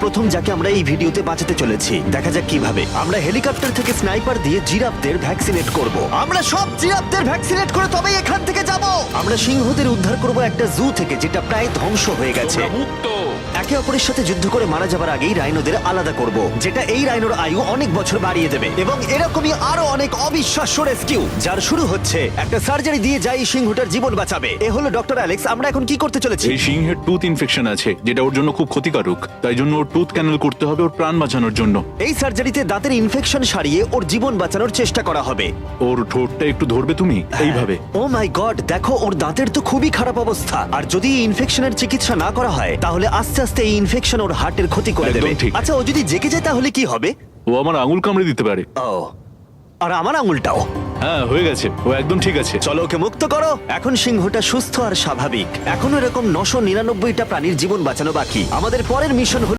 প্রথম যাকে আমরা এই ভিডিওতে বাঁচাতে চলেছি। দেখা যাক কিভাবে। আমরা হেলিকপ্টার থেকে স্নাইপার দিয়ে জিরাফদের ভ্যাকসিনেট করব। আমরা সব জিরাফদের ভ্যাকসিনেট করে তবেই এখান থেকে যাব। আমরা সিংহদের উদ্ধার করব একটা জু থেকে যেটা প্রায় ধ্বংস হয়ে গেছে। তোমরা মুক্ত। একে অপরের সাথে যুদ্ধ করে মারা যাবার আগেই রাইনোদের আলাদা করব, যেটা এই রাইনোর আয়ু অনেক বছর বাড়িয়ে দেবে। এবং এরকমই আরো অনেক অবিশ্বাস্য রেস্কিউ যার শুরু হচ্ছে একটা সার্জারি দিয়ে যাই সিংহটার জীবন বাঁচাবে। এ হলো ডক্টর অ্যালেক্স। আমরা এখন কি করতে চলেছি? এই সিংহের টুথ ইনফেকশন আছে যেটা ওর জন্য খুব ক্ষতিকারক, তাই জন্য ওর টুথ ক্যানেল করতে হবে ওর প্রাণ বাঁচানোর জন্য। এই সার্জারিতে দাঁতের ইনফেকশন সারিয়ে ওর জীবন বাঁচানোর চেষ্টা করা হবে। ওর ঠোঁটটা একটু ধরবে তুমি এইভাবে। ও মাই গড, দেখো ওর দাঁতের তো খুবই খারাপ অবস্থা। আর যদি এই ইনফেকশনের চিকিৎসা না করা হয় তাহলে আস্তে আস্তে এই ইনফেকশন ওর হার্টের ক্ষতি করে একদম দেবে। ঠিক। আচ্ছা, ও যদি জেগে যায় তাহলে কি হবে? ও আমার আঙুল কামড়ে দিতে পারে। ও, আর আমার আঙুলটাও। হ্যাঁ, হয়ে গেছে, ও একদম ঠিক আছে। চলো ওকে মুক্ত করো। এখন সিংহটা সুস্থ আর স্বাভাবিক। এখনো এরকম 999টা প্রাণীর জীবন বাঁচানো বাকি। আমাদের পরের মিশন হলো